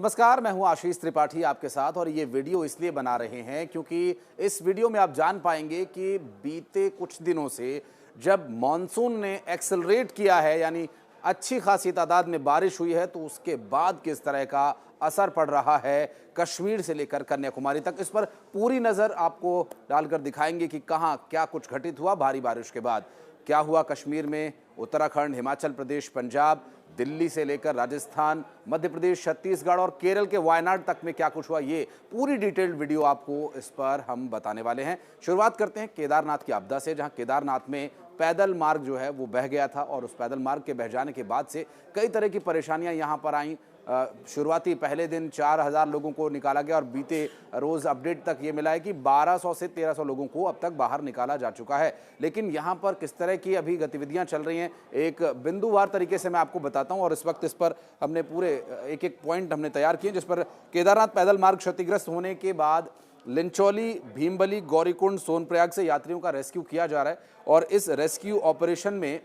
नमस्कार, मैं हूं आशीष त्रिपाठी आपके साथ और ये वीडियो इसलिए बना रहे हैं क्योंकि इस वीडियो में आप जान पाएंगे कि बीते कुछ दिनों से जब मॉनसून ने एक्सेलरेट किया है, यानी अच्छी खासी तादाद में बारिश हुई है, तो उसके बाद किस तरह का असर पड़ रहा है कश्मीर से लेकर कन्याकुमारी तक। इस पर पूरी नज़र आपको डालकर दिखाएंगे कि कहाँ क्या कुछ घटित हुआ भारी बारिश के बाद। क्या हुआ कश्मीर में, उत्तराखंड, हिमाचल प्रदेश, पंजाब, दिल्ली से लेकर राजस्थान, मध्य प्रदेश, छत्तीसगढ़ और केरल के वायनाड तक में क्या कुछ हुआ, ये पूरी डिटेल्ड वीडियो आपको इस पर हम बताने वाले हैं। शुरुआत करते हैं केदारनाथ की आपदा से, जहां केदारनाथ में पैदल मार्ग जो है वो बह गया था और उस पैदल मार्ग के बह जाने के बाद से कई तरह की परेशानियां यहां पर आईं। शुरुआती पहले दिन 4000 लोगों को निकाला गया और बीते रोज़ अपडेट तक ये मिला है कि 1200 से 1300 लोगों को अब तक बाहर निकाला जा चुका है। लेकिन यहाँ पर किस तरह की अभी गतिविधियाँ चल रही हैं, एक बिंदुवार तरीके से मैं आपको बताता हूँ। और इस वक्त इस पर हमने पूरे एक एक पॉइंट हमने तैयार किए, जिस पर केदारनाथ पैदल मार्ग क्षतिग्रस्त होने के बाद लिंचौली, भीमबली, गौरीकुंड, सोनप्रयाग से यात्रियों का रेस्क्यू किया जा रहा है। और इस रेस्क्यू ऑपरेशन में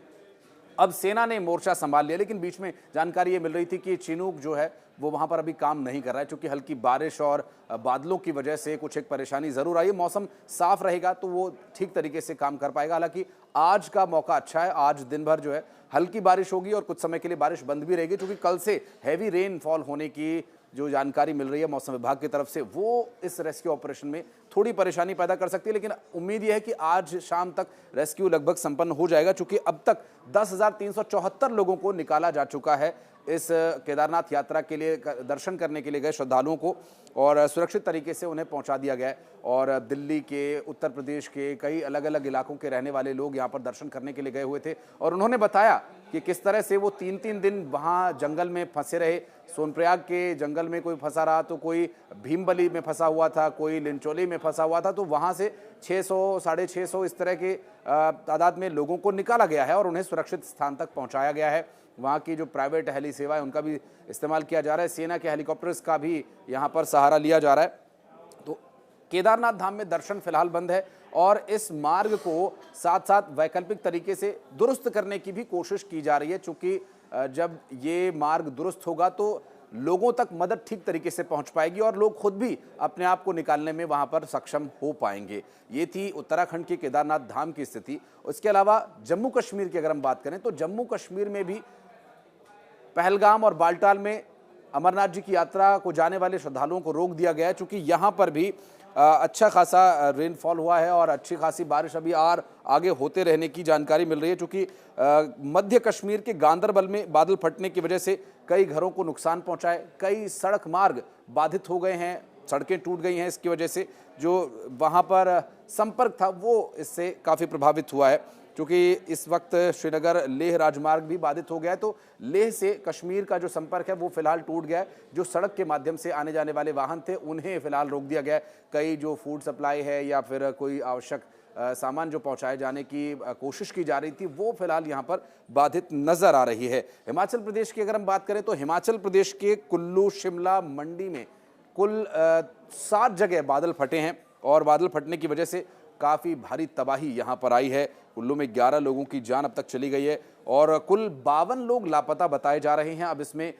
अब सेना ने मोर्चा संभाल लिया, लेकिन बीच में जानकारी ये मिल रही थी कि चिनूक जो है वो वहाँ पर अभी काम नहीं कर रहा है, क्योंकि हल्की बारिश और बादलों की वजह से कुछ एक परेशानी ज़रूर आई है। मौसम साफ रहेगा तो वो ठीक तरीके से काम कर पाएगा। हालांकि आज का मौका अच्छा है, आज दिन भर जो है हल्की बारिश होगी और कुछ समय के लिए बारिश बंद भी रहेगी, क्योंकि कल से हैवी रेनफॉल होने की जो जानकारी मिल रही है मौसम विभाग की तरफ से, वो इस रेस्क्यू ऑपरेशन में थोड़ी परेशानी पैदा कर सकती है। लेकिन उम्मीद यह है कि आज शाम तक रेस्क्यू लगभग संपन्न हो जाएगा, क्योंकि अब तक 10,374 लोगों को निकाला जा चुका है इस केदारनाथ यात्रा के लिए, दर्शन करने के लिए गए श्रद्धालुओं को, और सुरक्षित तरीके से उन्हें पहुंचा दिया गया है। और दिल्ली के, उत्तर प्रदेश के कई अलग अलग इलाकों के रहने वाले लोग यहाँ पर दर्शन करने के लिए गए हुए थे और उन्होंने बताया कि किस तरह से वो 3-3 दिन वहाँ जंगल में फंसे रहे। सोनप्रयाग के जंगल में कोई फंसा रहा, तो कोई भीमबली में फंसा हुआ था, कोई लिंचौली में फंसा हुआ था। तो वहाँ से 600, 650 इस तरह के तादाद में लोगों को निकाला गया है और उन्हें सुरक्षित स्थान तक पहुँचाया गया है। वहाँ की जो प्राइवेट हेली सेवा है उनका भी इस्तेमाल किया जा रहा है, सेना के हेलीकॉप्टर्स का भी यहाँ पर सहारा लिया जा रहा है। तो केदारनाथ धाम में दर्शन फिलहाल बंद है और इस मार्ग को साथ साथ वैकल्पिक तरीके से दुरुस्त करने की भी कोशिश की जा रही है, क्योंकि जब ये मार्ग दुरुस्त होगा तो लोगों तक मदद ठीक तरीके से पहुंच पाएगी और लोग खुद भी अपने आप को निकालने में वहां पर सक्षम हो पाएंगे। ये थी उत्तराखंड के केदारनाथ धाम की स्थिति। उसके अलावा जम्मू कश्मीर की अगर हम बात करें तो जम्मू कश्मीर में भी पहलगाम और बाल्टाल में अमरनाथ जी की यात्रा को जाने वाले श्रद्धालुओं को रोक दिया गया है, क्योंकि यहाँ पर भी अच्छा खासा रेनफॉल हुआ है और अच्छी खासी बारिश अभी आगे होते रहने की जानकारी मिल रही है। क्योंकि मध्य कश्मीर के गांदरबल में बादल फटने की वजह से कई घरों को नुकसान पहुंचा है, कई सड़क मार्ग बाधित हो गए हैं, सड़कें टूट गई हैं। इसकी वजह से जो वहाँ पर संपर्क था वो इससे काफ़ी प्रभावित हुआ है, क्योंकि इस वक्त श्रीनगर लेह राजमार्ग भी बाधित हो गया है। तो लेह से कश्मीर का जो संपर्क है वो फिलहाल टूट गया है। जो सड़क के माध्यम से आने जाने वाले वाहन थे उन्हें फिलहाल रोक दिया गया है। कई जो फूड सप्लाई है या फिर कोई आवश्यक सामान जो पहुंचाए जाने की कोशिश की जा रही थी वो फिलहाल यहाँ पर बाधित नजर आ रही है। हिमाचल प्रदेश की अगर हम बात करें तो हिमाचल प्रदेश के कुल्लू, शिमला, मंडी में कुल 7 जगह बादल फटे हैं और बादल फटने की वजह से काफ़ी भारी तबाही यहाँ पर आई है। कुल्लू में 11 लोगों की जान अब तक चली गई है और कुल 52 लोग लापता बताए जा रहे हैं। अब इसमें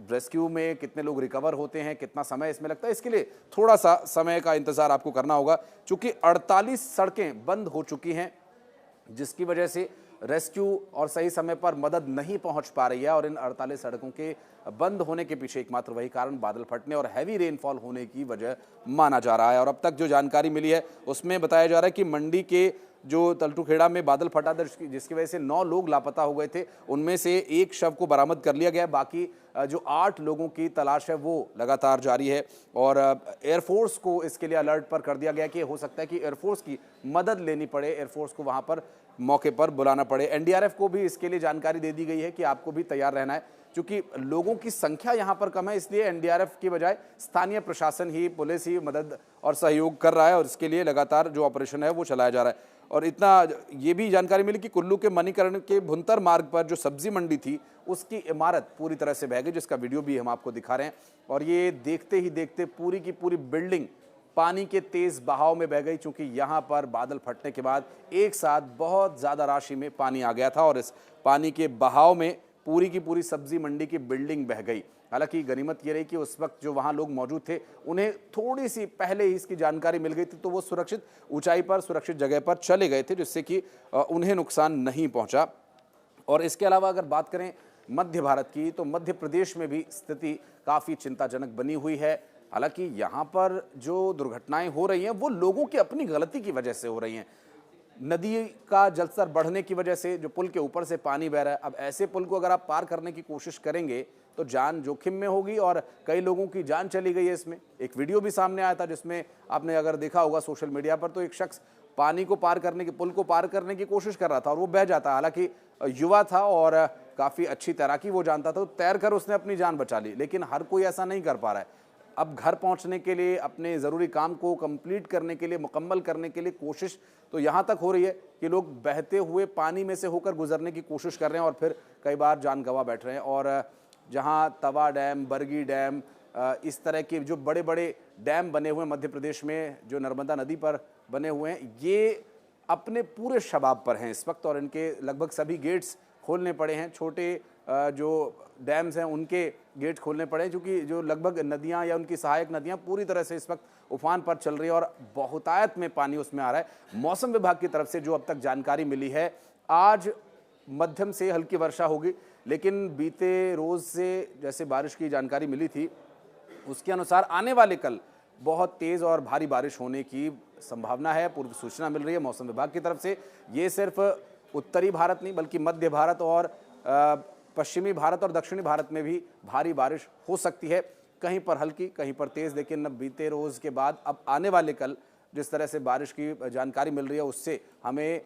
रेस्क्यू में कितने लोग रिकवर होते हैं, कितना समय इसमें लगता है, इसके लिए थोड़ा सा समय का इंतजार आपको करना होगा, क्योंकि 48 सड़कें बंद हो चुकी हैं, जिसकी वजह से रेस्क्यू और सही समय पर मदद नहीं पहुंच पा रही है। और इन 48 सड़कों के बंद होने के पीछे एकमात्र वही कारण बादल फटने और हैवी रेनफॉल होने की वजह माना जा रहा है। और अब तक जो जानकारी मिली है उसमें बताया जा रहा है कि मंडी के जो तलटूखेड़ा में बादल फटा था, जिसकी वजह से 9 लोग लापता हो गए थे। उनमें से एक शव को बरामद कर लिया गया, बाकी जो 8 लोगों की तलाश है वो लगातार जारी है। और एयरफोर्स को इसके लिए अलर्ट पर कर दिया गया कि हो सकता है कि एयरफोर्स की मदद लेनी पड़े, एयरफोर्स को वहाँ पर मौके पर बुलाना पड़े। एनडीआरएफ को भी इसके लिए जानकारी दे दी गई है कि आपको भी तैयार रहना है, क्योंकि लोगों की संख्या यहाँ पर कम है, इसलिए एनडीआरएफ की बजाय स्थानीय प्रशासन ही, पुलिस ही मदद और सहयोग कर रहा है और इसके लिए लगातार जो ऑपरेशन है वो चलाया जा रहा है। और इतना ये भी जानकारी मिली कि कुल्लू के मणिकर्ण के भुंतर मार्ग पर जो सब्जी मंडी थी उसकी इमारत पूरी तरह से बह गई, जिसका वीडियो भी हम आपको दिखा रहे हैं। और ये देखते ही देखते पूरी की पूरी बिल्डिंग पानी के तेज बहाव में बह गई, क्योंकि यहाँ पर बादल फटने के बाद एक साथ बहुत ज़्यादा राशि में पानी आ गया था और इस पानी के बहाव में पूरी की पूरी सब्जी मंडी की बिल्डिंग बह गई। हालांकि गनीमत ये रही कि उस वक्त जो वहाँ लोग मौजूद थे उन्हें थोड़ी सी पहले ही इसकी जानकारी मिल गई थी, तो वो सुरक्षित ऊंचाई पर, सुरक्षित जगह पर चले गए थे, जिससे कि उन्हें नुकसान नहीं पहुंचा। और इसके अलावा अगर बात करें मध्य भारत की, तो मध्य प्रदेश में भी स्थिति काफ़ी चिंताजनक बनी हुई है। हालांकि यहाँ पर जो दुर्घटनाएं हो रही हैं वो लोगों की अपनी गलती की वजह से हो रही हैं। नदी का जलस्तर बढ़ने की वजह से जो पुल के ऊपर से पानी बह रहा है, अब ऐसे पुल को अगर आप पार करने की कोशिश करेंगे तो जान जोखिम में होगी और कई लोगों की जान चली गई है। इसमें एक वीडियो भी सामने आया था जिसमें आपने अगर देखा होगा सोशल मीडिया पर, तो एक शख्स पानी को पार करने की, पुल को पार करने की कोशिश कर रहा था और वो बह जाता। हालांकि युवा था और काफ़ी अच्छी तैराकी वो जानता था, तो तैर कर उसने अपनी जान बचा ली, लेकिन हर कोई ऐसा नहीं कर पा रहा है। अब घर पहुंचने के लिए, अपने ज़रूरी काम को कंप्लीट करने के लिए, मुकम्मल करने के लिए कोशिश तो यहाँ तक हो रही है कि लोग बहते हुए पानी में से होकर गुजरने की कोशिश कर रहे हैं और फिर कई बार जान गंवा बैठ रहे हैं। और जहाँ तवा डैम, बरगी डैम, इस तरह के जो बड़े बड़े डैम बने हुए हैं मध्य प्रदेश में, जो नर्मदा नदी पर बने हुए हैं, ये अपने पूरे शबाब पर हैं इस वक्त और इनके लगभग सभी गेट्स खोलने पड़े हैं। छोटे जो डैम्स हैं उनके गेट खोलने पड़े, क्योंकि जो लगभग नदियां या उनकी सहायक नदियां पूरी तरह से इस वक्त उफान पर चल रही है और बहुतायत में पानी उसमें आ रहा है। मौसम विभाग की तरफ से जो अब तक जानकारी मिली है, आज मध्यम से हल्की वर्षा होगी, लेकिन बीते रोज़ से जैसे बारिश की जानकारी मिली थी उसके अनुसार आने वाले कल बहुत तेज़ और भारी बारिश होने की संभावना है। पूर्व सूचना मिल रही है मौसम विभाग की तरफ से। ये सिर्फ उत्तरी भारत नहीं बल्कि मध्य भारत और पश्चिमी भारत और दक्षिणी भारत में भी भारी बारिश हो सकती है, कहीं पर हल्की, कहीं पर तेज़। लेकिन अब बीते रोज़ के बाद अब आने वाले कल जिस तरह से बारिश की जानकारी मिल रही है, उससे हमें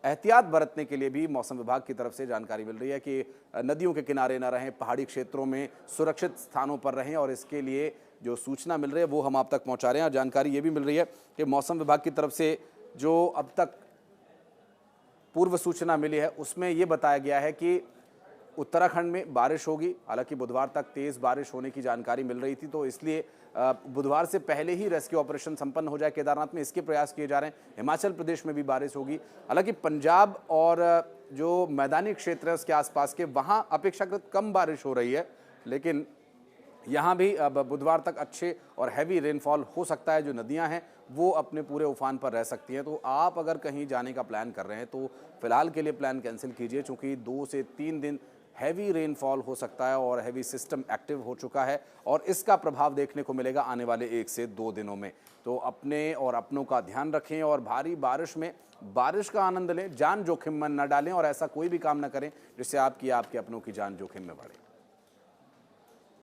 एहतियात बरतने के लिए भी मौसम विभाग की तरफ से जानकारी मिल रही है कि नदियों के किनारे न रहें, पहाड़ी क्षेत्रों में सुरक्षित स्थानों पर रहें। और इसके लिए जो सूचना मिल रही है वो हम आप तक पहुँचा रहे हैं। और जानकारी ये भी मिल रही है कि मौसम विभाग की तरफ से जो अब तक पूर्व सूचना मिली है उसमें ये बताया गया है कि उत्तराखंड में बारिश होगी। हालांकि बुधवार तक तेज़ बारिश होने की जानकारी मिल रही थी, तो इसलिए बुधवार से पहले ही रेस्क्यू ऑपरेशन संपन्न हो जाए केदारनाथ में, इसके प्रयास किए जा रहे हैं। हिमाचल प्रदेश में भी बारिश होगी। हालांकि पंजाब और जो मैदानी क्षेत्र है उसके आसपास के, वहाँ अपेक्षाकृत कम बारिश हो रही है, लेकिन यहाँ भी अब बुधवार तक अच्छे और हैवी रेनफॉल हो सकता है। जो नदियाँ हैं वो अपने पूरे उफान पर रह सकती हैं। तो आप अगर कहीं जाने का प्लान कर रहे हैं तो फिलहाल के लिए प्लान कैंसिल कीजिए, क्योंकि 2 से 3 दिन हैवी रेनफॉल हो सकता है और हैवी सिस्टम एक्टिव हो चुका है और इसका प्रभाव देखने को मिलेगा आने वाले 1 से 2 दिनों में। तो अपने और अपनों का ध्यान रखें और भारी बारिश में बारिश का आनंद लें, जान जोखिम में न डालें और ऐसा कोई भी काम न करें जिससे आपके अपनों की जान जोखिम में बढ़े।